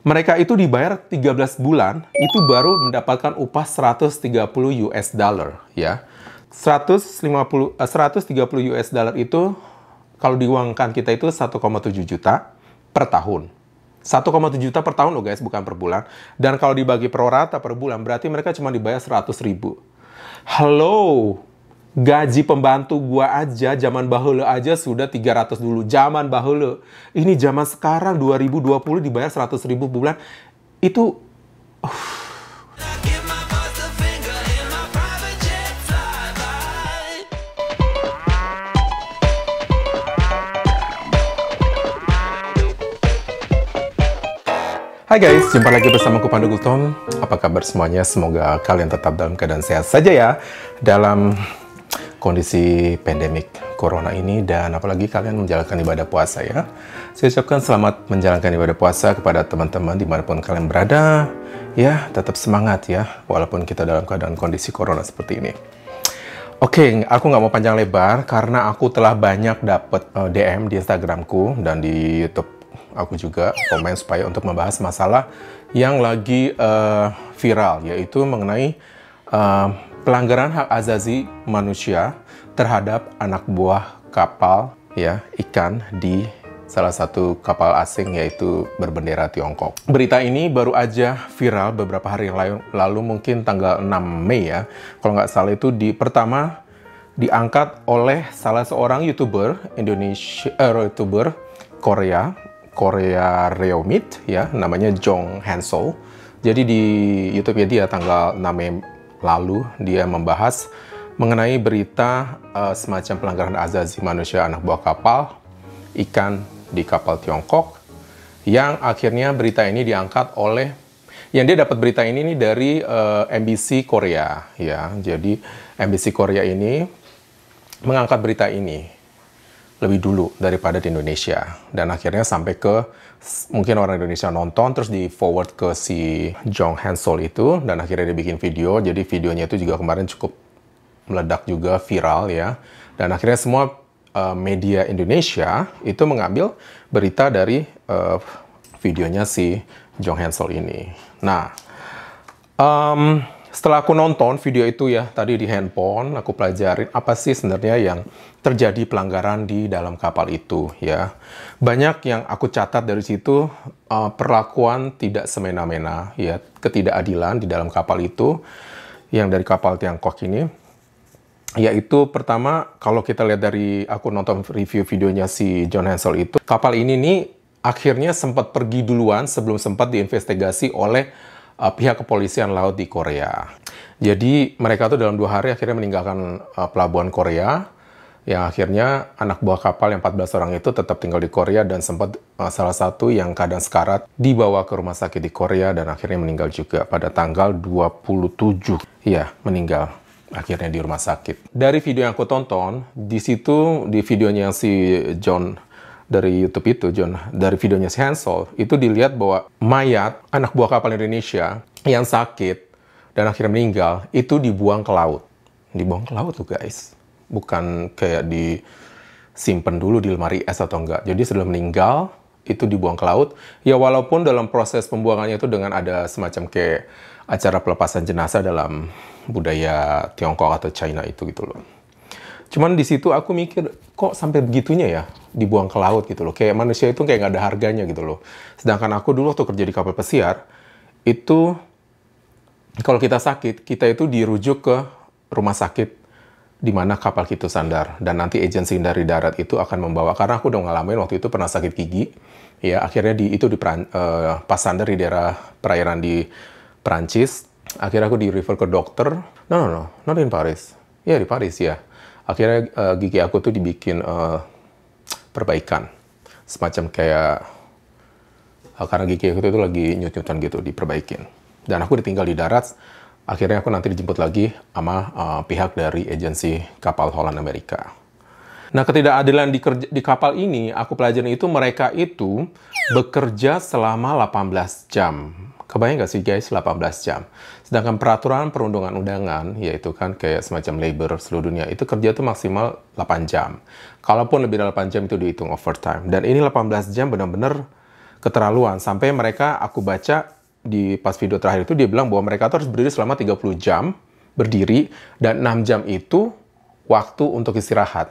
Mereka itu dibayar 13 bulan, itu baru mendapatkan upah 130 US dollar, ya. 130 US dollar itu, kalau diuangkan kita itu 1,7 juta per tahun. 1,7 juta per tahun loh guys, bukan per bulan. Dan kalau dibagi pro rata per bulan, berarti mereka cuma dibayar 100 ribu. Halo, gaji pembantu gua aja, zaman baheula aja sudah 300 dulu. Zaman baheula. Ini zaman sekarang, 2020 dibayar 100 ribu bulan. Itu... Hai guys, jumpa lagi bersama aku Pandu Gultom. Apa kabar semuanya? Semoga kalian tetap dalam keadaan sehat saja ya dalam kondisi pandemik corona ini, dan apalagi kalian menjalankan ibadah puasa ya. Saya ucapkan selamat menjalankan ibadah puasa kepada teman-teman dimanapun kalian berada. Ya, tetap semangat ya, walaupun kita dalam keadaan kondisi corona seperti ini. Oke, aku nggak mau panjang lebar karena aku telah banyak dapat DM di Instagramku dan di YouTube. Aku juga komen supaya untuk membahas masalah yang lagi viral, yaitu mengenai pelanggaran hak asasi manusia terhadap anak buah kapal ya ikan di salah satu kapal asing, yaitu berbendera Tiongkok. Berita ini baru aja viral beberapa hari yang lalu, mungkin tanggal 6 Mei ya. Kalau nggak salah itu pertama diangkat oleh salah seorang YouTuber YouTuber Korea Reomit ya, namanya Jong Hansol. Jadi di YouTube-nya dia tanggal 6 Mei lalu dia membahas mengenai berita semacam pelanggaran asasi manusia anak buah kapal ikan di kapal Tiongkok, yang akhirnya berita ini diangkat oleh dia dapat berita ini dari MBC Korea ya. Jadi MBC Korea ini mengangkat berita ini lebih dulu daripada di Indonesia, dan akhirnya sampai ke mungkin orang Indonesia nonton, terus di forward ke si Jong Hansol itu, dan akhirnya dia bikin video. Jadi videonya itu juga kemarin cukup meledak juga, viral ya, dan akhirnya semua media Indonesia itu mengambil berita dari videonya si Jong Hansol ini. Nah, setelah aku nonton video itu ya, tadi di handphone, aku pelajarin apa sih sebenarnya yang terjadi pelanggaran di dalam kapal itu ya. Banyak yang aku catat dari situ, perlakuan tidak semena-mena ya, ketidakadilan di dalam kapal itu, yang dari kapal Tiongkok ini. Yaitu pertama, kalau kita lihat dari aku nonton review videonya si Jong Hansol itu, kapal ini nih akhirnya sempat pergi duluan sebelum sempat diinvestigasi oleh pihak kepolisian laut di Korea. Jadi mereka tuh dalam 2 hari akhirnya meninggalkan pelabuhan Korea, yang akhirnya anak buah kapal yang 14 orang itu tetap tinggal di Korea, dan sempat salah satu yang keadaan sekarat dibawa ke rumah sakit di Korea dan akhirnya meninggal juga pada tanggal 27. Iya, meninggal akhirnya di rumah sakit. Dari video yang aku tonton, di situ di videonya si John dari YouTube itu, dari videonya si Hansol, itu dilihat bahwa mayat anak buah kapal Indonesia yang sakit dan akhirnya meninggal, itu dibuang ke laut. Dibuang ke laut tuh guys. Bukan kayak disimpan dulu di lemari es atau enggak. Jadi setelah meninggal, itu dibuang ke laut. Ya walaupun dalam proses pembuangannya itu dengan ada semacam kayak acara pelepasan jenazah dalam budaya Tiongkok atau China itu gitu loh. Cuman di situ aku mikir, kok sampai begitunya ya dibuang ke laut gitu loh. Kayak manusia itu kayak nggak ada harganya gitu loh. Sedangkan aku dulu waktu kerja di kapal pesiar, itu kalau kita sakit, kita itu dirujuk ke rumah sakit di mana kapal itu sandar. Dan nanti agensi dari darat itu akan membawa, karena aku udah ngalamin waktu itu pernah sakit gigi. Ya akhirnya pas sandar di daerah perairan di Perancis, akhirnya aku di-refer ke dokter. No, not in Paris. Ya di Paris ya. Akhirnya gigi aku tuh dibikin perbaikan. Semacam kayak, karena gigi aku tuh lagi nyut-nyutan gitu, diperbaikin. Dan aku ditinggal di darat, akhirnya aku nanti dijemput lagi sama pihak dari agensi kapal Holland Amerika. Nah, ketidakadilan di kapal ini, aku pelajarin itu mereka itu bekerja selama 18 jam. Kebayang nggak sih guys, 18 jam. Sedangkan peraturan perundang-undangan, yaitu kan kayak semacam labor seluruh dunia, itu kerja tuh maksimal 8 jam. Kalaupun lebih dari 8 jam itu dihitung overtime. Dan ini 18 jam benar-benar keterlaluan. Sampai mereka, aku baca di pas video terakhir itu, dia bilang bahwa mereka tuh harus berdiri selama 30 jam, berdiri, dan 6 jam itu waktu untuk istirahat.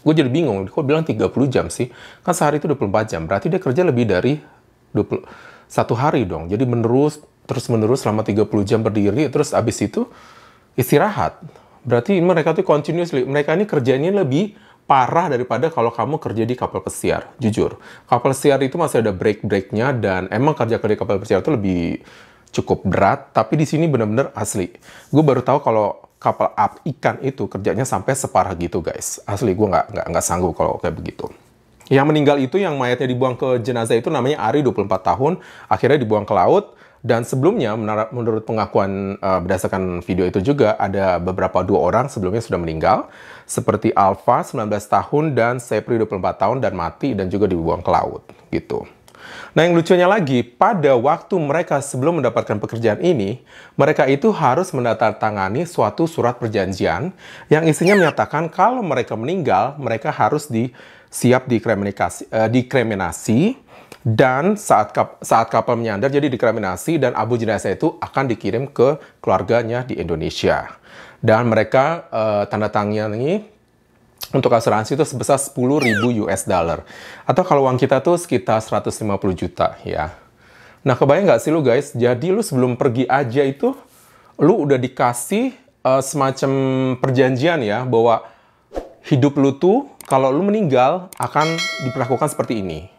Gue jadi bingung, kok bilang 30 jam sih? Kan sehari itu 24 jam, berarti dia kerja lebih dari 1 hari dong. Jadi terus-menerus selama 30 jam berdiri, terus abis itu istirahat. Berarti mereka tuh continuously, mereka ini kerjanya lebih parah daripada kalau kamu kerja di kapal pesiar. Jujur, kapal pesiar itu masih ada break-breaknya, dan emang kerja-kerja kapal pesiar itu lebih cukup berat, tapi di sini benar-benar asli. Gue baru tahu kalau kapal ikan itu kerjanya sampai separah gitu, guys. Asli, gue nggak sanggup kalau kayak begitu. Yang meninggal itu, yang mayatnya dibuang ke jenazah itu namanya Ari, 24 tahun, akhirnya dibuang ke laut. Dan sebelumnya, menurut pengakuan berdasarkan video itu juga, ada beberapa 2 orang sebelumnya sudah meninggal, seperti Alfa, 19 tahun, dan Sepri, 24 tahun, dan mati, dan juga dibuang ke laut, gitu. Nah, yang lucunya lagi, pada waktu mereka sebelum mendapatkan pekerjaan ini, mereka itu harus menandatangani suatu surat perjanjian yang isinya menyatakan kalau mereka meninggal, mereka harus siap dikriminasi, dan saat kapal menyandar jadi dikriminasi, dan abu jenazah itu akan dikirim ke keluarganya di Indonesia. Dan mereka tanda tangani untuk asuransi itu sebesar 10.000 US dollar. Atau kalau uang kita tuh sekitar 150 juta ya. Nah, kebayang nggak sih lu guys? Jadi lu sebelum pergi aja itu, lu udah dikasih semacam perjanjian ya, bahwa hidup lu tuh kalau lu meninggal akan diperlakukan seperti ini.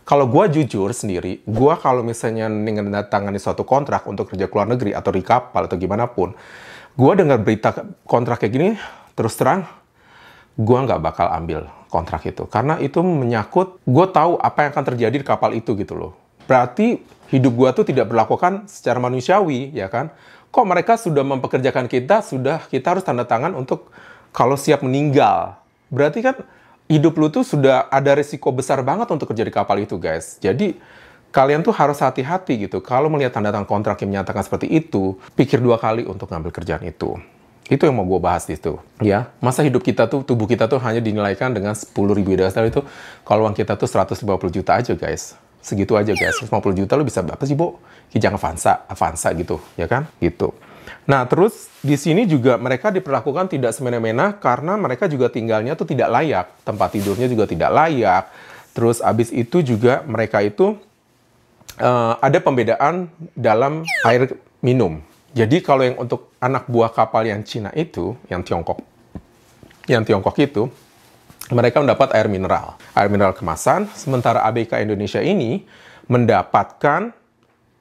Kalau gue jujur sendiri, gue kalau misalnya menandatangani suatu kontrak untuk kerja ke luar negeri atau di kapal atau gimana pun, gue dengar berita kontrak kayak gini, terus terang, gue nggak bakal ambil kontrak itu. Karena itu menyangkut, gue tahu apa yang akan terjadi di kapal itu gitu loh. Berarti hidup gue tuh tidak berlakukan secara manusiawi, ya kan? Kok mereka sudah mempekerjakan kita, kita harus tanda tangan untuk kalau siap meninggal. Berarti kan hidup lu tuh sudah ada risiko besar banget untuk kerja di kapal itu, guys. Jadi, kalian tuh harus hati-hati gitu. Kalau melihat tanda tangan kontrak yang menyatakan seperti itu, pikir 2 kali untuk ngambil kerjaan itu. Itu yang mau gue bahas di situ. Ya, masa hidup kita tuh, tubuh kita tuh hanya dinilaikan dengan 10.000 US dollar itu, kalau uang kita tuh 150 juta aja, guys. Segitu aja, guys. 150 juta lu bisa berapa sih, Bo? Kijang Avanza gitu, ya kan? Gitu. Nah, terus di sini juga mereka diperlakukan tidak semena-mena karena mereka juga tinggalnya tuh tidak layak. Tempat tidurnya juga tidak layak. Terus abis itu juga mereka itu ada pembedaan dalam air minum. Jadi kalau yang untuk anak buah kapal yang Cina itu, yang Tiongkok itu, mereka mendapat air mineral kemasan, sementara ABK Indonesia ini mendapatkan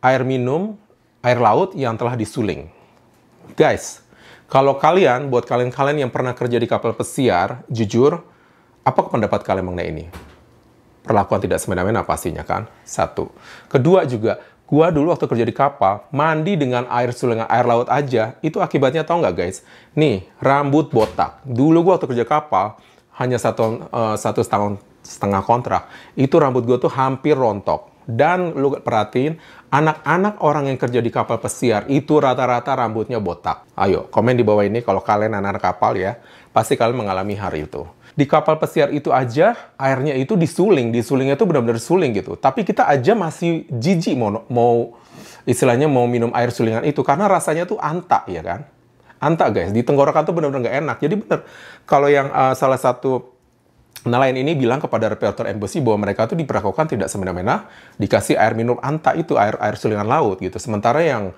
air minum, air laut yang telah disuling. Guys, kalau buat kalian yang pernah kerja di kapal pesiar, jujur, apa pendapat kalian mengenai ini? Perlakuan tidak semena-mena pastinya kan? 1. Kedua juga, gua dulu waktu kerja di kapal, mandi dengan air sulingan air laut aja, itu akibatnya tau nggak guys? Nih, rambut botak. Dulu gua waktu kerja kapal, hanya 1,5 tahun kontrak, itu rambut gua tuh hampir rontok. Dan lu perhatiin, anak-anak orang yang kerja di kapal pesiar itu rata-rata rambutnya botak. Ayo, komen di bawah ini kalau kalian anak-anak kapal ya, pasti kalian mengalami hari itu. Di kapal pesiar itu aja, airnya itu disulingnya itu benar-benar suling gitu. Tapi kita aja masih jijik istilahnya mau minum air sulingan itu, karena rasanya tuh anta, ya kan? Anta guys, di tenggorokan tuh benar-benar nggak enak. Jadi bener, kalau yang salah satu nelayan ini bilang kepada reporter embassy bahwa mereka tuh diperlakukan tidak semena-mena, dikasih air minum anta itu, air sulingan laut gitu. Sementara yang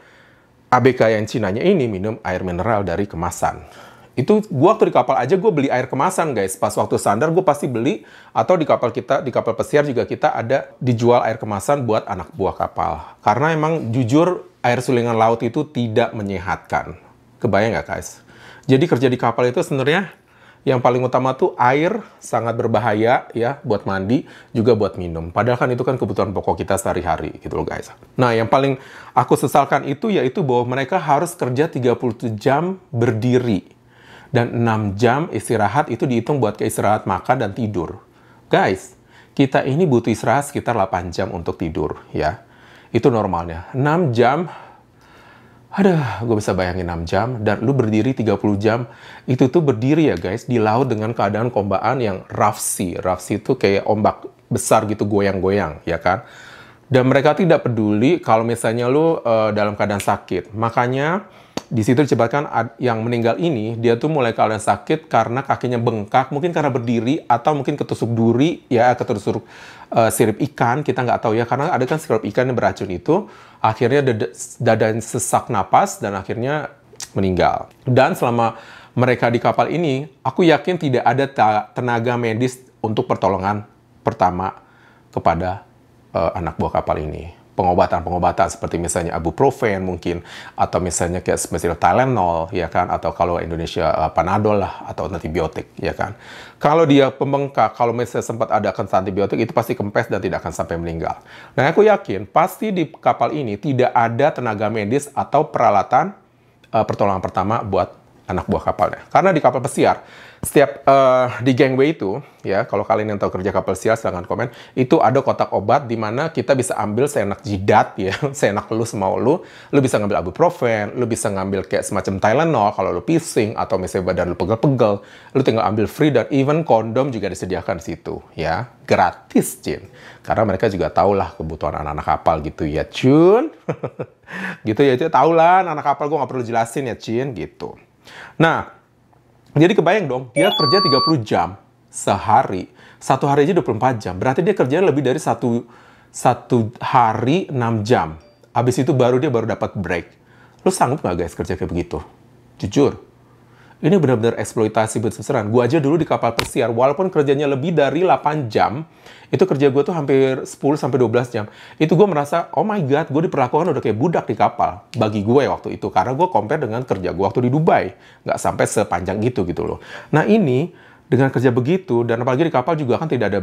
ABK yang Cinanya ini minum air mineral dari kemasan. Itu gua waktu di kapal aja gue beli air kemasan guys. Pas waktu sandar gue pasti beli, atau di kapal pesiar juga kita ada dijual air kemasan buat anak buah kapal. Karena emang jujur air sulingan laut itu tidak menyehatkan. Kebayang nggak guys? Jadi kerja di kapal itu sebenarnya yang paling utama tuh air sangat berbahaya ya buat mandi, juga buat minum. Padahal kan itu kan kebutuhan pokok kita sehari-hari gitu loh guys. Nah, yang paling aku sesalkan itu yaitu bahwa mereka harus kerja 30 jam berdiri dan 6 jam istirahat, itu dihitung buat keistirahat makan dan tidur. Guys, kita ini butuh istirahat sekitar 8 jam untuk tidur ya. Itu normalnya. 6 jam. Aduh, gue bisa bayangin 6 jam, dan lu berdiri 30 jam, itu tuh berdiri ya guys, di laut dengan keadaan kombaan yang rough sea. Rough sea itu kayak ombak besar gitu, goyang-goyang, ya kan? Dan mereka tidak peduli kalau misalnya lu dalam keadaan sakit. Makanya di situ disebutkan yang meninggal ini, dia tuh mulai keadaan sakit karena kakinya bengkak, mungkin karena berdiri, atau mungkin ketusuk duri, ya ketusuk sirip ikan, kita nggak tahu ya. Karena ada kan sirip ikan yang beracun itu, akhirnya dada sesak napas, dan akhirnya meninggal. Dan selama mereka di kapal ini, aku yakin tidak ada tenaga medis untuk pertolongan pertama kepada anak buah kapal ini. Pengobatan-pengobatan seperti misalnya ibuprofen mungkin, atau misalnya kayak misalnya Tylenol, ya kan, atau kalau Indonesia Panadol lah, atau antibiotik, ya kan. Kalau dia pembengkak, kalau misalnya sempat ada antibiotik, itu pasti kempes dan tidak akan sampai meninggal. Nah, aku yakin pasti di kapal ini tidak ada tenaga medis atau peralatan pertolongan pertama buat anak buah kapalnya. Karena di kapal pesiar, setiap di gangway itu, ya, kalau kalian yang tahu kerja kapal pesiar, silahkan komen, itu ada kotak obat di mana kita bisa ambil seenak jidat, ya, seenak lu semau lu bisa ngambil ibuprofen, lu bisa ngambil kayak semacam Tylenol kalau lu pising, atau misalnya badan lu pegel-pegel, lu tinggal ambil free, dan even kondom juga disediakan di situ, ya, gratis, Cin. Karena mereka juga tahulah kebutuhan anak-anak kapal gitu ya, Cun. Gitu ya, Cun, tahulah anak kapal, gue nggak perlu jelasin ya, Cin, gitu. Nah, jadi kebayang dong, dia kerja 30 jam sehari. Satu hari aja 24 jam. Berarti dia kerja lebih dari satu hari 6 jam. Habis itu dia baru dapat break. Lu sanggup nggak guys kerja kayak begitu? Jujur. Ini benar-benar eksploitasi besar-besaran. Gue aja dulu di kapal pesiar, walaupun kerjanya lebih dari 8 jam, itu kerja gue tuh hampir 10-12 jam. Itu gue merasa, oh my God, gue diperlakukan udah kayak budak di kapal. Bagi gue waktu itu. Karena gue compare dengan kerja gue waktu di Dubai. Nggak sampai sepanjang gitu loh. Nah ini, dengan kerja begitu, dan apalagi di kapal juga kan tidak ada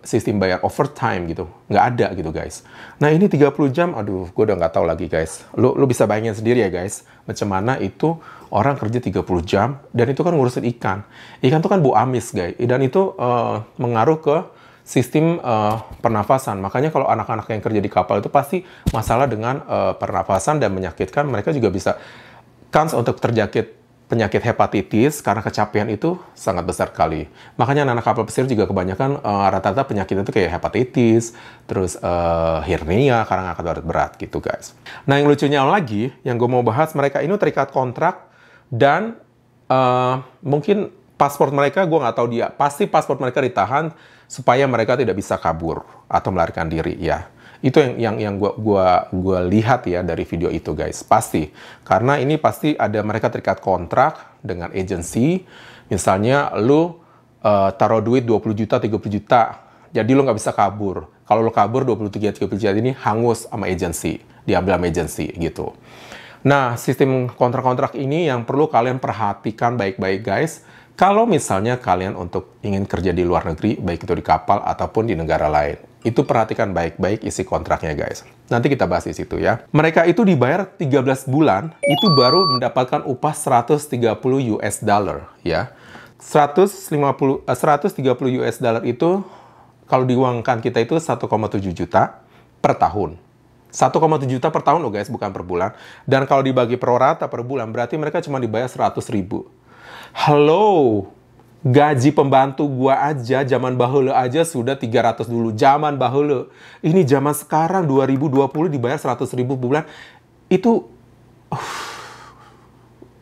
sistem bayar overtime gitu. Nggak ada gitu guys. Nah ini 30 jam, aduh gue udah nggak tahu lagi guys. Lu bisa bayangin sendiri ya guys, macam mana itu orang kerja 30 jam, dan itu kan ngurusin ikan. Ikan itu kan bau amis guys, dan itu mengaruh ke sistem pernafasan. Makanya kalau anak-anak yang kerja di kapal itu pasti masalah dengan pernafasan dan menyakitkan. Mereka juga bisa kans untuk terjangkit penyakit hepatitis karena kecapean itu sangat besar sekali. Makanya anak-anak kapal pesiar juga kebanyakan rata-rata penyakit itu kayak hepatitis, terus hernia karena angkat berat gitu guys. Nah yang lucunya lagi, yang gue mau bahas, mereka ini terikat kontrak dan mungkin paspor mereka, gue nggak tahu dia, pasti paspor mereka ditahan supaya mereka tidak bisa kabur atau melarikan diri ya. Itu yang gua lihat ya dari video itu guys, pasti. Karena ini pasti ada mereka terikat kontrak dengan agensi. Misalnya lu taruh duit 20 juta, 30 juta, jadi lu nggak bisa kabur. Kalau lu kabur 23-30 juta ini hangus sama agensi, diambil sama agensi gitu. Nah, sistem kontrak-kontrak ini yang perlu kalian perhatikan baik-baik guys. Kalau misalnya kalian untuk ingin kerja di luar negeri, baik itu di kapal ataupun di negara lain, itu perhatikan baik-baik isi kontraknya guys. Nanti kita bahas di situ ya. Mereka itu dibayar 13 bulan, itu baru mendapatkan upah 130 US dollar ya. 130 US dollar itu kalau diuangkan kita itu 1,7 juta per tahun. 1,7 juta per tahun loh guys, bukan per bulan. Dan kalau dibagi pro rata per bulan, berarti mereka cuma dibayar 100 ribu. Halo, gaji pembantu gua aja, zaman bahula aja sudah 300 dulu. Zaman bahula. Ini zaman sekarang, 2020 dibayar 100 ribu per bulan. Itu,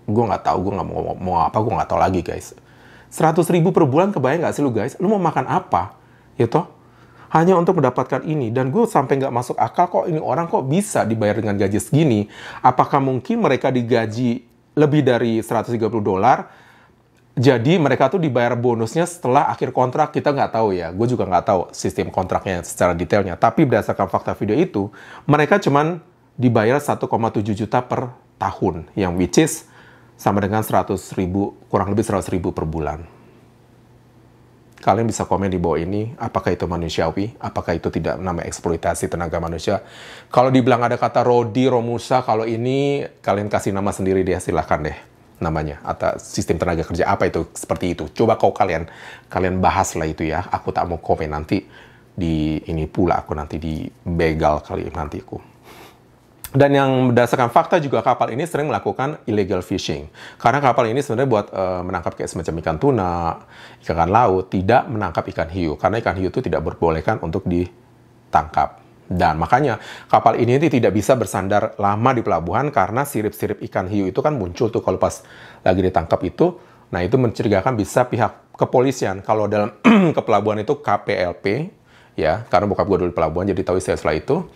gue nggak tahu, gue nggak mau apa, gue nggak tahu lagi guys. 100 ribu per bulan kebayang nggak sih lu guys? Lu mau makan apa? Ya toh? Hanya untuk mendapatkan ini. Dan gue sampai nggak masuk akal kok ini orang kok bisa dibayar dengan gaji segini. Apakah mungkin mereka digaji lebih dari 130 dolar? Jadi mereka tuh dibayar bonusnya setelah akhir kontrak, kita nggak tahu ya. Gue juga nggak tahu sistem kontraknya secara detailnya. Tapi berdasarkan fakta video itu, mereka cuman dibayar 1,7 juta per tahun. Yang which is sama dengan 100 ribu, kurang lebih 100 ribu per bulan. Kalian bisa komen di bawah ini, apakah itu manusiawi? Apakah itu tidak namanya eksploitasi tenaga manusia? Kalau dibilang ada kata Rodi, Romusa, kalau ini kalian kasih nama sendiri deh, silahkan deh namanya. Atau sistem tenaga kerja apa itu, seperti itu. Coba kau kalian bahas lah itu ya. Aku tak mau komen nanti di ini pula, aku nanti di begal kali nanti aku. Dan yang berdasarkan fakta juga kapal ini sering melakukan illegal fishing. Karena kapal ini sebenarnya buat menangkap kayak semacam ikan tuna, ikan laut, tidak menangkap ikan hiu. Karena ikan hiu itu tidak diperbolehkan untuk ditangkap. Dan makanya kapal ini tidak bisa bersandar lama di pelabuhan karena sirip-sirip ikan hiu itu kan muncul tuh kalau pas lagi ditangkap itu. Nah, itu mencurigakan bisa pihak kepolisian. Kalau dalam ke pelabuhan itu KPLP, ya, karena bokap gue dulu di pelabuhan, jadi tahu istilah itu.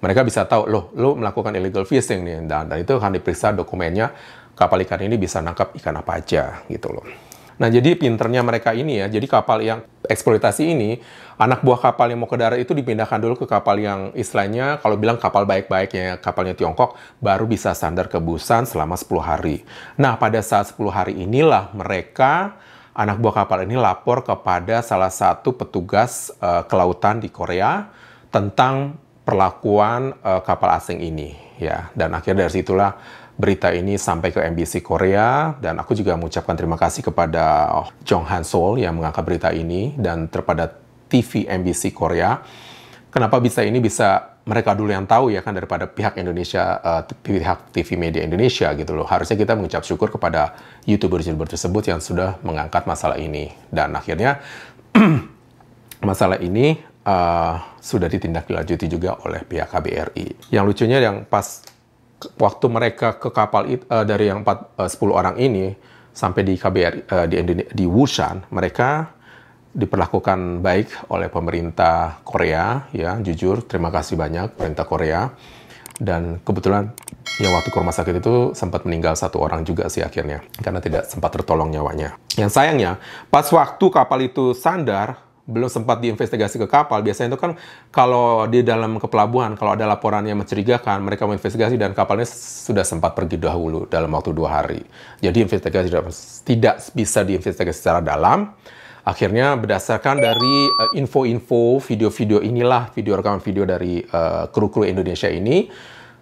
Mereka bisa tahu, loh, lo melakukan illegal fishing nih, dan itu akan diperiksa dokumennya, kapal ikan ini bisa nangkap ikan apa aja, gitu loh. Nah, jadi pinternya mereka ini ya, jadi kapal yang eksploitasi ini, anak buah kapal yang mau ke darat itu dipindahkan dulu ke kapal yang istilahnya, kalau bilang kapal baik-baiknya, kapalnya Tiongkok, baru bisa standar ke Busan selama 10 hari. Nah, pada saat 10 hari inilah mereka, anak buah kapal ini lapor kepada salah satu petugas kelautan di Korea tentang perlakuan kapal asing ini. Ya, dan akhirnya dari situlah berita ini sampai ke MBC Korea, dan aku juga mengucapkan terima kasih kepada Jong Han Sol yang mengangkat berita ini, dan kepada TV MBC Korea. Kenapa bisa mereka dulu yang tahu ya kan, daripada pihak Indonesia, pihak TV media Indonesia gitu loh. Harusnya kita mengucap syukur kepada YouTuber-YouTuber tersebut yang sudah mengangkat masalah ini. Dan akhirnya masalah ini sudah ditindaklanjuti juga oleh pihak KBRI. Yang lucunya yang pas waktu mereka ke kapal dari yang 10 orang ini sampai di KBRI di Busan, mereka diperlakukan baik oleh pemerintah Korea, ya, jujur terima kasih banyak pemerintah Korea. Dan kebetulan yang waktu ke rumah sakit itu sempat meninggal 1 orang juga sih akhirnya, karena tidak sempat tertolong nyawanya. Yang sayangnya pas waktu kapal itu sandar, belum sempat diinvestigasi ke kapal. Biasanya itu kan kalau di dalam ke pelabuhan, kalau ada laporan yang mencurigakan, mereka menginvestigasi dan kapalnya sudah sempat pergi dahulu dalam waktu 2 hari. Jadi investigasi tidak bisa diinvestigasi secara dalam. Akhirnya berdasarkan dari info-info, video-video inilah, rekaman video dari kru-kru Indonesia ini,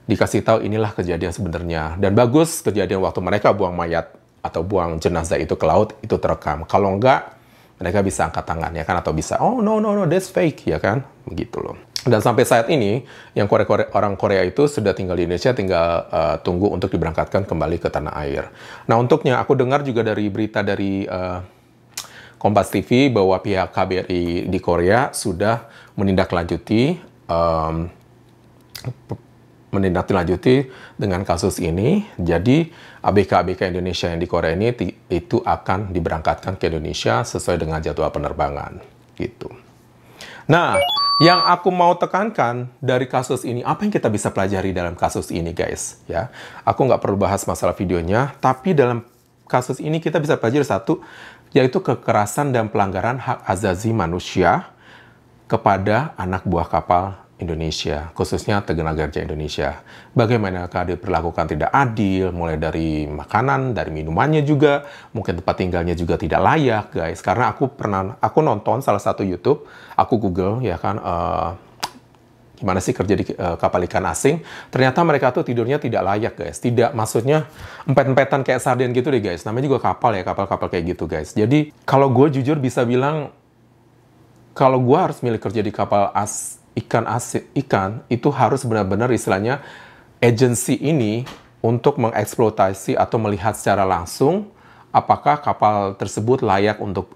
dikasih tahu inilah kejadian sebenarnya. Dan bagus kejadian waktu mereka buang mayat atau buang jenazah itu ke laut, itu terekam. Kalau enggak, mereka bisa angkat tangan, ya kan? Atau bisa, oh no, that's fake, ya kan? Begitu loh. Dan sampai saat ini, yang orang Korea itu sudah tinggal di Indonesia, tinggal tunggu untuk diberangkatkan kembali ke tanah air. Nah, untuknya, aku dengar juga dari berita dari Kompas TV bahwa pihak KBRI di Korea sudah menindaklanjuti dengan kasus ini. Jadi ABK-ABK Indonesia yang di Korea ini itu akan diberangkatkan ke Indonesia sesuai dengan jadwal penerbangan gitu. Nah, yang aku mau tekankan dari kasus ini, apa yang kita bisa pelajari dalam kasus ini, guys? Ya, aku nggak perlu bahas masalah videonya, tapi dalam kasus ini kita bisa pelajari satu, yaitu kekerasan dan pelanggaran hak asasi manusia kepada anak buah kapal Indonesia, khususnya tenaga kerja Indonesia. Bagaimanakah diperlakukan tidak adil, mulai dari makanan, dari minumannya juga, mungkin tempat tinggalnya juga tidak layak, guys. Karena aku nonton salah satu YouTube, aku Google, ya kan, gimana sih kerja di kapal ikan asing, ternyata mereka tuh tidurnya tidak layak, guys. Tidak, maksudnya empet-empetan kayak sarden gitu deh, guys. Namanya juga kapal ya, kapal-kapal kayak gitu, guys. Jadi, kalau gue jujur bisa bilang, kalau gue harus milih kerja di kapal ikan itu harus benar-benar istilahnya agensi ini untuk mengeksploitasi atau melihat secara langsung apakah kapal tersebut layak untuk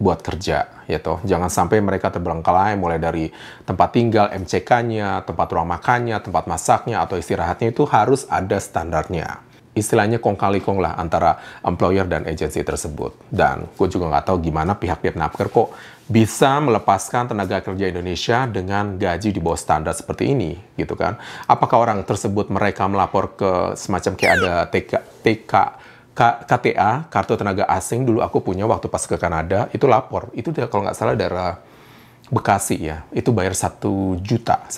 buat kerja, ya toh. Jangan sampai mereka terbengkalai mulai dari tempat tinggal, MCK-nya, tempat ruang makannya, tempat masaknya, atau istirahatnya itu harus ada standarnya. Istilahnya kong kali kong lah antara employer dan agensi tersebut. Dan gue juga nggak tahu gimana pihak Vietnamker kok bisa melepaskan tenaga kerja Indonesia dengan gaji di bawah standar seperti ini, gitu kan. Apakah orang tersebut mereka melapor ke semacam kayak ada KTA, Kartu Tenaga Asing, dulu aku punya waktu pas ke Kanada, itu lapor. Itu kalau nggak salah daerah Bekasi ya, itu bayar 1 juta.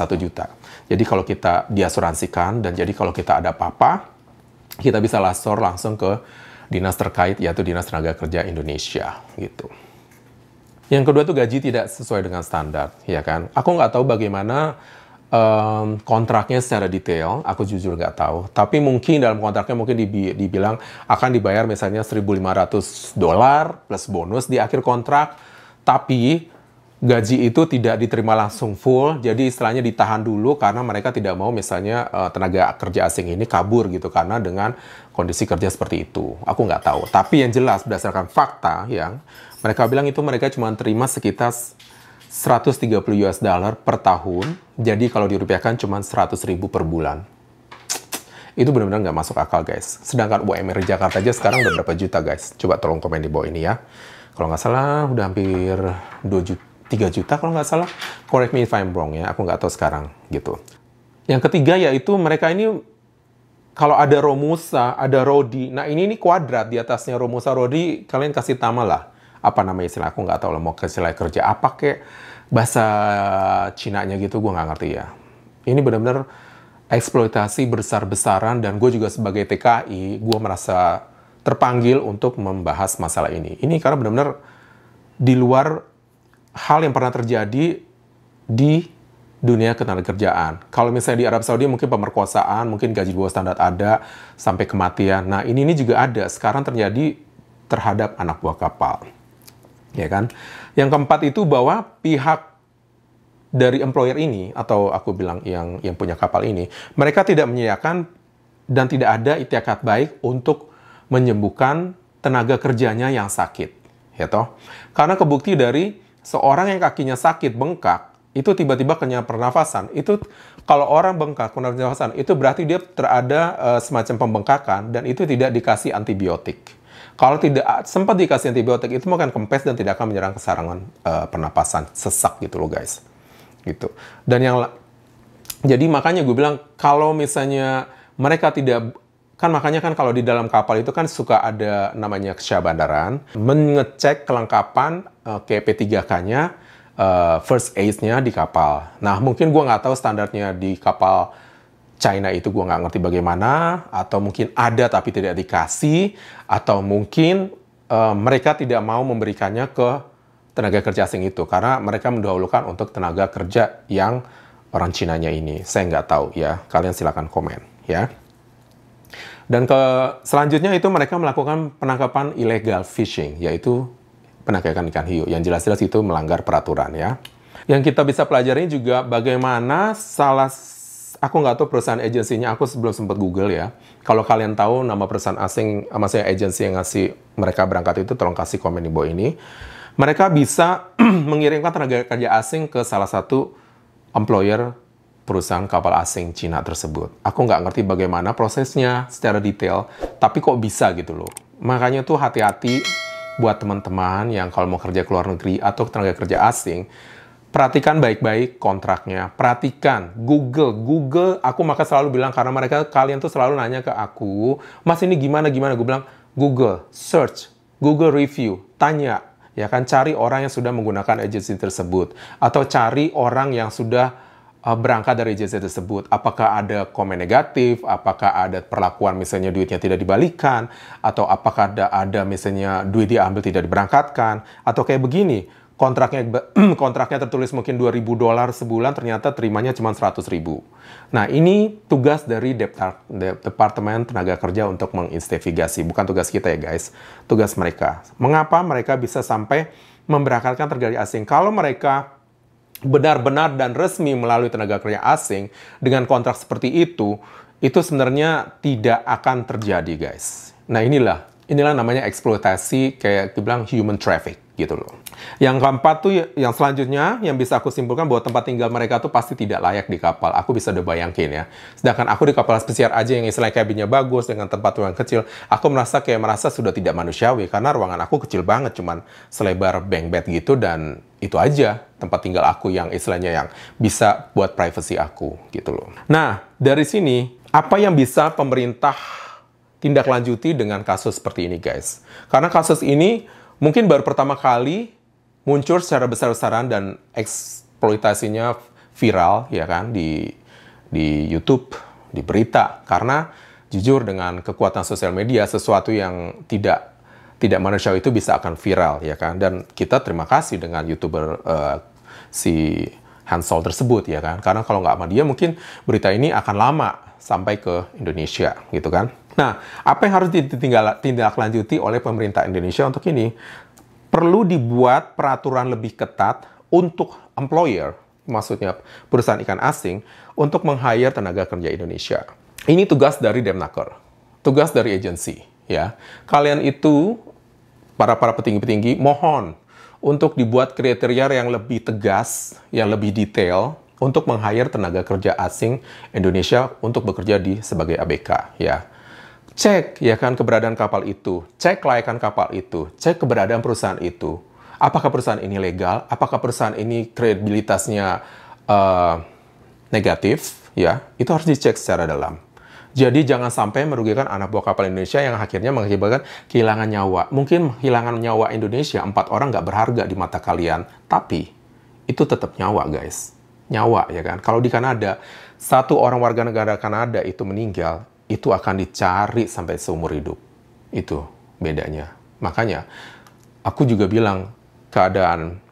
Jadi kalau kita diasuransikan, dan jadi kalau kita ada apa-apa, kita bisa lapor langsung ke dinas terkait, yaitu Dinas Tenaga Kerja Indonesia, gitu. Yang kedua tuh gaji tidak sesuai dengan standar, ya kan? Aku nggak tahu bagaimana kontraknya secara detail, aku jujur nggak tahu. Tapi mungkin dalam kontraknya mungkin dibilang akan dibayar misalnya $1.500 plus bonus di akhir kontrak, tapi gaji itu tidak diterima langsung full, jadi istilahnya ditahan dulu karena mereka tidak mau misalnya tenaga kerja asing ini kabur gitu karena dengan kondisi kerja seperti itu. Aku nggak tahu. Tapi yang jelas berdasarkan fakta yang mereka bilang itu mereka cuma terima sekitar US dollar per tahun. Jadi kalau dirupiahkan cuma 100.000 per bulan. Itu benar-benar nggak masuk akal, guys. Sedangkan UMR di Jakarta aja sekarang udah berapa juta, guys? Coba tolong komen di bawah ini ya. Kalau nggak salah, udah hampir 3 juta kalau nggak salah. Correct me if I'm wrong ya, aku nggak tahu sekarang gitu. Yang ketiga yaitu mereka ini, kalau ada Romusa, ada Rodi. Nah ini kuadrat di atasnya Romusa, Rodi, kalian kasih nama lah. Apa nama istilah? Aku nggak tahu lah mau istilah kerja apa kayak bahasa Cinanya gitu, gue nggak ngerti ya. Ini benar-benar eksploitasi besar-besaran, dan gue juga sebagai TKI, gue merasa terpanggil untuk membahas masalah ini. Ini karena benar-benar di luar hal yang pernah terjadi di dunia ketenagakerjaan. Kalau misalnya di Arab Saudi mungkin pemerkosaan, mungkin gaji bawah standar ada, sampai kematian. Nah ini juga ada, sekarang terjadi terhadap anak buah kapal. Ya kan? Yang keempat itu bahwa pihak dari employer ini, atau aku bilang yang punya kapal ini, mereka tidak menyediakan dan tidak ada itikat baik untuk menyembuhkan tenaga kerjanya yang sakit. Ya toh? Karena kebukti dari seorang yang kakinya sakit, bengkak, itu tiba-tiba kena pernafasan. Itu kalau orang bengkak, kena pernafasan, itu berarti dia terada semacam pembengkakan, dan itu tidak dikasih antibiotik. Kalau tidak sempat dikasih antibiotik, itu akan kempes dan tidak akan menyerang ke saluran pernapasan, sesak gitu loh guys. Gitu. Dan jadi makanya gue bilang kalau misalnya mereka tidak, kan makanya kan kalau di dalam kapal itu kan suka ada namanya kesyahbandaran, mengecek kelengkapan kayak P3K-nya, first aid-nya di kapal. Nah mungkin gue nggak tahu standarnya di kapal China itu, gue nggak ngerti bagaimana, atau mungkin ada tapi tidak dikasih, atau mungkin mereka tidak mau memberikannya ke tenaga kerja asing itu, karena mereka mendahulukan untuk tenaga kerja yang orang Cinanya ini. Saya nggak tahu ya, kalian silakan komen ya. Dan selanjutnya itu mereka melakukan penangkapan illegal fishing, yaitu penangkapan ikan hiu, yang jelas-jelas itu melanggar peraturan ya. Yang kita bisa pelajari juga bagaimana aku nggak tahu perusahaan agensinya, aku sebelum sempat Google ya. Kalau kalian tahu nama perusahaan asing, maksudnya agensi yang ngasih mereka berangkat itu, tolong kasih komen di bawah ini. Mereka bisa mengirimkan tenaga kerja asing ke salah satu employer perusahaan kapal asing Cina tersebut. Aku nggak ngerti bagaimana prosesnya secara detail, tapi kok bisa gitu loh. Makanya tuh hati-hati buat teman-teman yang kalau mau kerja ke luar negeri atau tenaga kerja asing, perhatikan baik-baik kontraknya, perhatikan, Google, aku maka selalu bilang, karena kalian tuh selalu nanya ke aku, Mas ini gimana, gue bilang, Google, search, Google review, tanya, ya kan, cari orang yang sudah menggunakan agensi tersebut, atau cari orang yang sudah berangkat dari agensi tersebut, apakah ada komen negatif, apakah ada perlakuan misalnya duitnya tidak dibalikan, atau apakah ada misalnya duit diambil tidak diberangkatkan, atau kayak begini, kontraknya tertulis mungkin $2.000 sebulan, ternyata terimanya cuma 100.000. Nah, ini tugas dari Departemen Tenaga Kerja untuk menginvestigasi. Bukan tugas kita ya guys, tugas mereka. Mengapa mereka bisa sampai memberangkatkan tenaga kerja asing? Kalau mereka benar-benar dan resmi melalui tenaga kerja asing dengan kontrak seperti itu sebenarnya tidak akan terjadi guys. Nah, inilah namanya eksploitasi, kayak dibilang human traffic gitu loh. Yang keempat tuh, yang selanjutnya yang bisa aku simpulkan bahwa tempat tinggal mereka tuh pasti tidak layak di kapal. Aku bisa udah bayangin ya. Sedangkan aku di kapal pesiar aja yang istilahnya cabinnya bagus dengan tempat ruangan kecil, aku merasa sudah tidak manusiawi karena ruangan aku kecil banget, cuman selebar bank bed gitu, dan itu aja tempat tinggal aku yang istilahnya yang bisa buat privacy aku gitu loh. Nah, dari sini apa yang bisa pemerintah tindak lanjuti dengan kasus seperti ini guys? Karena kasus ini mungkin baru pertama kali muncul secara besar-besaran dan eksploitasinya viral ya kan di YouTube, di berita, karena jujur dengan kekuatan sosial media sesuatu yang tidak manusiawi itu bisa akan viral ya kan, dan kita terima kasih dengan YouTuber si Hansol tersebut ya kan, karena kalau nggak sama dia mungkin berita ini akan lama sampai ke Indonesia gitu kan. Nah, apa yang harus ditindaklanjuti oleh pemerintah Indonesia untuk ini? Perlu dibuat peraturan lebih ketat untuk employer, maksudnya perusahaan ikan asing, untuk meng-hire tenaga kerja Indonesia. Ini tugas dari Demnaker, tugas dari agensi. Ya, kalian itu para petinggi-petinggi mohon untuk dibuat kriteria yang lebih tegas, yang lebih detail untuk meng-hire tenaga kerja asing Indonesia untuk bekerja sebagai ABK, ya. Cek ya kan keberadaan kapal itu, cek kelayakan kapal itu, cek keberadaan perusahaan itu. Apakah perusahaan ini legal? Apakah perusahaan ini kredibilitasnya negatif? Ya, itu harus dicek secara dalam. Jadi jangan sampai merugikan anak buah kapal Indonesia yang akhirnya mengakibatkan kehilangan nyawa. Mungkin kehilangan nyawa Indonesia, 4 orang nggak berharga di mata kalian, tapi itu tetap nyawa, guys. Nyawa, ya kan? Kalau di Kanada, 1 orang warga negara Kanada itu meninggal, itu akan dicari sampai seumur hidup. Itu bedanya. Makanya, aku juga bilang keadaan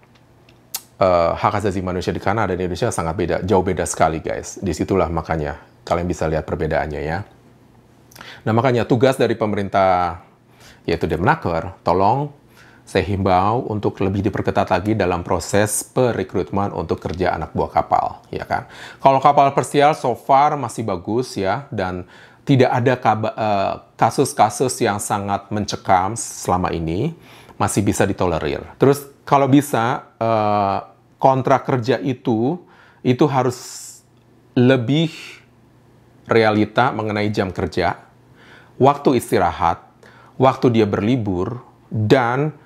hak asasi manusia di Kanada dan Indonesia sangat beda, jauh beda sekali, guys. Disitulah makanya kalian bisa lihat perbedaannya, ya. Nah, makanya tugas dari pemerintah, yaitu Depnaker, tolong saya himbau untuk lebih diperketat lagi dalam proses perekrutmen untuk kerja anak buah kapal, ya kan. Kalau kapal Persial so far masih bagus, ya, dan tidak ada kasus-kasus yang sangat mencekam selama ini, masih bisa ditolerir. Terus kalau bisa kontrak kerja itu harus lebih realita mengenai jam kerja, waktu istirahat, waktu dia berlibur, dan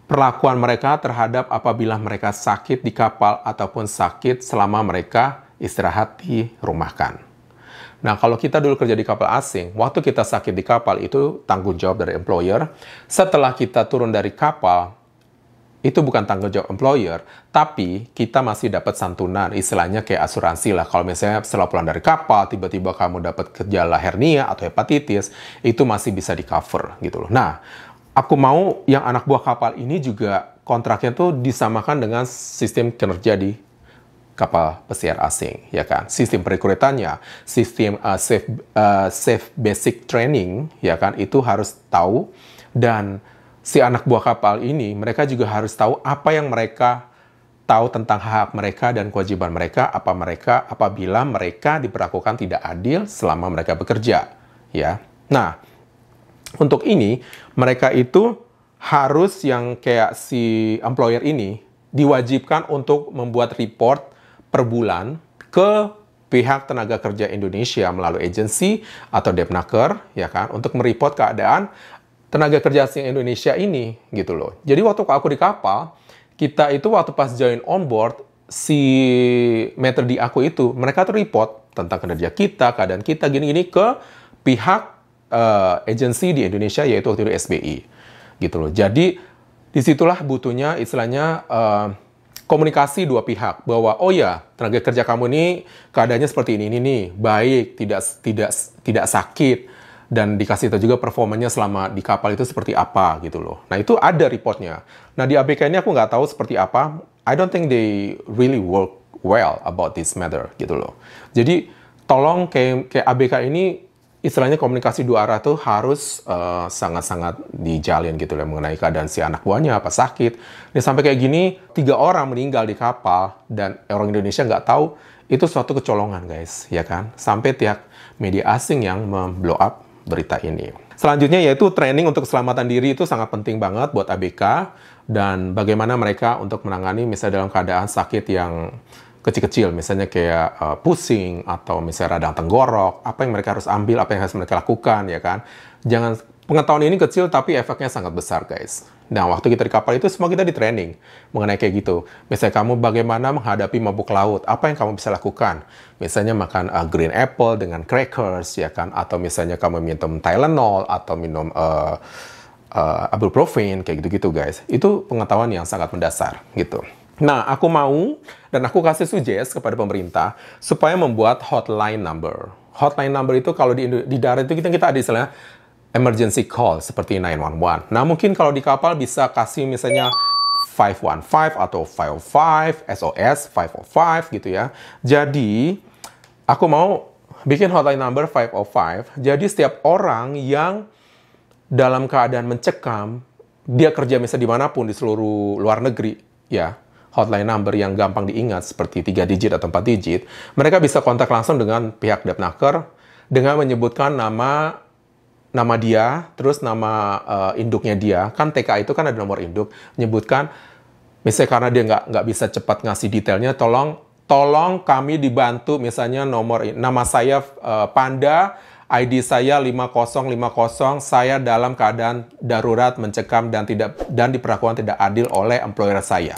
perlakuan mereka terhadap apabila mereka sakit di kapal ataupun sakit selama mereka istirahat dirumahkan. Nah, kalau kita dulu kerja di kapal asing, waktu kita sakit di kapal itu tanggung jawab dari employer. Setelah kita turun dari kapal, itu bukan tanggung jawab employer, tapi kita masih dapat santunan, istilahnya kayak asuransi lah. Kalau misalnya setelah pulang dari kapal, tiba-tiba kamu dapat gejala hernia atau hepatitis, itu masih bisa di-cover gitu loh. Nah, aku mau yang anak buah kapal ini juga kontraknya tuh disamakan dengan sistem kinerja di kapal pesiar asing, ya kan? Sistem perekrutannya, sistem safe basic training, ya kan? Itu harus tahu, dan si anak buah kapal ini, mereka juga harus tahu apa yang mereka tahu tentang hak mereka dan kewajiban mereka, apabila mereka diperlakukan tidak adil selama mereka bekerja, ya. Nah, untuk ini, mereka itu harus yang kayak si employer ini diwajibkan untuk membuat report per bulan ke pihak tenaga kerja Indonesia melalui agensi atau Depnaker, ya kan, untuk mereport keadaan tenaga kerja asing Indonesia ini, gitu loh. Jadi waktu aku di kapal, kita itu waktu pas join on board, si meter di aku itu, mereka tuh report tentang kinerja kita, keadaan kita, gini-gini ke pihak agensi di Indonesia, yaitu waktu itu SBI, gitu loh. Jadi disitulah butuhnya istilahnya komunikasi dua pihak, bahwa oh ya, tenaga kerja kamu ini keadaannya seperti ini nih, baik, tidak sakit, dan dikasih tahu juga performanya selama di kapal itu seperti apa gitu loh. Nah, itu ada reportnya. Nah, di ABK ini aku nggak tahu seperti apa. I don't think they really work well about this matter gitu loh. Jadi tolong kayak ABK ini istilahnya komunikasi dua arah tuh harus sangat-sangat dijalin gitu loh, mengenai keadaan si anak buahnya apa sakit. Dan sampai kayak gini, 3 orang meninggal di kapal dan orang Indonesia nggak tahu, itu suatu kecolongan, guys, ya kan? Sampai pihak media asing yang memblow up berita ini. Selanjutnya yaitu training untuk keselamatan diri, itu sangat penting banget buat ABK, dan bagaimana mereka untuk menangani misalnya dalam keadaan sakit yang kecil-kecil, misalnya kayak pusing, atau misalnya radang tenggorok, apa yang mereka harus ambil, apa yang harus mereka lakukan, ya kan? Jangan, pengetahuan ini kecil, tapi efeknya sangat besar, guys. Nah, waktu kita di kapal itu, semua kita di training mengenai kayak gitu. Misalnya kamu bagaimana menghadapi mabuk laut, apa yang kamu bisa lakukan? Misalnya makan green apple dengan crackers, ya kan? Atau misalnya kamu minum Tylenol, atau minum ibuprofen, kayak gitu-gitu, guys. Itu pengetahuan yang sangat mendasar, gitu. Nah, aku mau dan aku kasih suggest kepada pemerintah supaya membuat hotline number. Hotline number itu kalau di darat itu kita ada istilahnya emergency call seperti 911. Nah, mungkin kalau di kapal bisa kasih misalnya 515 atau 505, SOS 505 gitu ya. Jadi, aku mau bikin hotline number 505. Jadi, setiap orang yang dalam keadaan mencekam, dia kerja misalnya dimanapun di seluruh luar negeri, ya, hotline number yang gampang diingat seperti 3 digit atau 4 digit, mereka bisa kontak langsung dengan pihak Depnaker dengan menyebutkan nama dia, terus nama induknya dia, kan TK itu kan ada nomor induk, menyebutkan Misalnya karena dia nggak bisa cepat ngasih detailnya, tolong kami dibantu, misalnya nama saya Panda, ID saya 5050, saya dalam keadaan darurat, mencekam dan diperlakukan tidak adil oleh employer saya.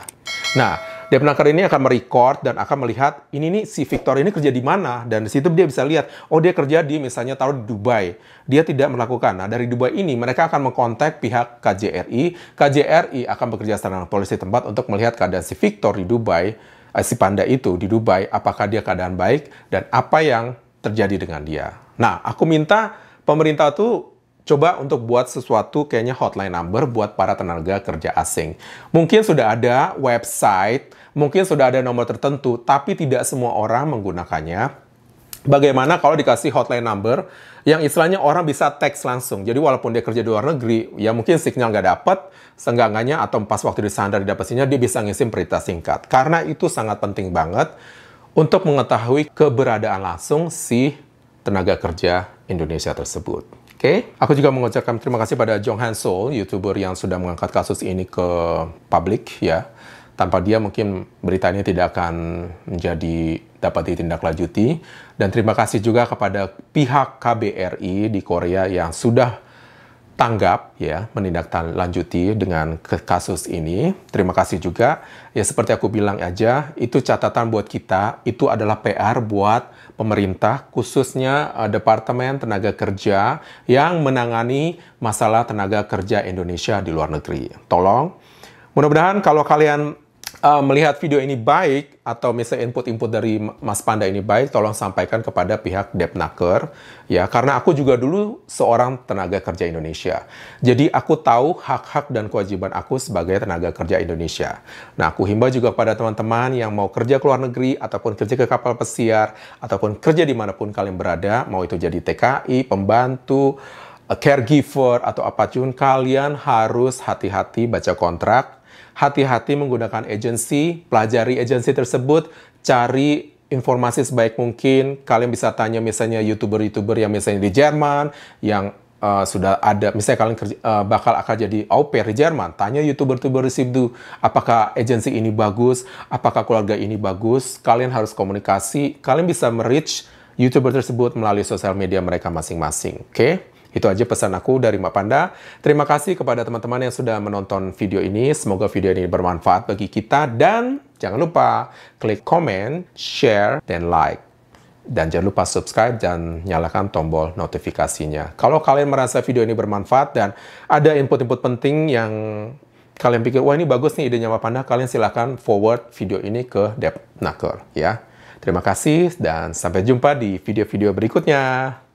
Nah, Depnaker ini akan merecord dan akan melihat ini nih si Victor ini kerja di mana, dan di situ dia bisa lihat, oh dia kerja di misalnya taruh di Dubai. Dia tidak melakukan. Nah, dari Dubai ini mereka akan mengkontak pihak KJRI. KJRI akan bekerja sama dengan polisi tempat untuk melihat keadaan si Victor di Dubai, si Panda itu di Dubai, apakah dia keadaan baik dan apa yang terjadi dengan dia. Nah, aku minta pemerintah tuh coba untuk buat sesuatu kayaknya hotline number buat para tenaga kerja asing. Mungkin sudah ada website, mungkin sudah ada nomor tertentu, tapi tidak semua orang menggunakannya. Bagaimana kalau dikasih hotline number yang istilahnya orang bisa teks langsung. Jadi walaupun dia kerja di luar negeri, ya mungkin signal nggak dapat, seenggak-enggaknya atau pas waktu di sana didapat sinyal, dia bisa ngisi berita singkat. Karena itu sangat penting banget untuk mengetahui keberadaan langsung si tenaga kerja Indonesia tersebut. Oke, aku juga mengucapkan terima kasih pada Jong Han Sol, YouTuber yang sudah mengangkat kasus ini ke publik ya. Tanpa dia mungkin berita ini tidak akan dapat ditindaklanjuti. Dan terima kasih juga kepada pihak KBRI di Korea yang sudah tanggap ya, menindaklanjuti dengan kasus ini. Terima kasih juga. Ya seperti aku bilang aja, itu catatan buat kita, itu adalah PR buat pemerintah, khususnya Departemen Tenaga Kerja yang menangani masalah tenaga kerja Indonesia di luar negeri. Tolong, mudah-mudahan kalau kalian melihat video ini baik, atau misalnya input-input dari Mas Panda ini baik, tolong sampaikan kepada pihak Depnaker, ya, karena aku juga dulu seorang tenaga kerja Indonesia. Jadi aku tahu hak-hak dan kewajiban aku sebagai tenaga kerja Indonesia. Nah, aku himbau juga kepada teman-teman yang mau kerja ke luar negeri, ataupun kerja ke kapal pesiar, ataupun kerja dimanapun kalian berada, mau itu jadi TKI, pembantu, caregiver, atau apapun, kalian harus hati-hati baca kontrak, hati-hati menggunakan agensi, pelajari agensi tersebut, cari informasi sebaik mungkin. Kalian bisa tanya misalnya YouTuber-YouTuber yang misalnya di Jerman, yang sudah ada, misalnya kalian bakal akan jadi au pair di Jerman, tanya YouTuber-YouTuber di situ, apakah agensi ini bagus, apakah keluarga ini bagus. Kalian harus komunikasi, kalian bisa merich YouTuber tersebut melalui sosial media mereka masing-masing, oke? Itu aja pesan aku dari Mbak Panda. Terima kasih kepada teman-teman yang sudah menonton video ini. Semoga video ini bermanfaat bagi kita. Dan jangan lupa klik komen, share, dan like. Dan jangan lupa subscribe dan nyalakan tombol notifikasinya. Kalau kalian merasa video ini bermanfaat dan ada input-input penting yang kalian pikir, wah ini bagus nih idenya Mbak Panda, kalian silahkan forward video ini ke Depnaker, ya. Terima kasih dan sampai jumpa di video-video berikutnya.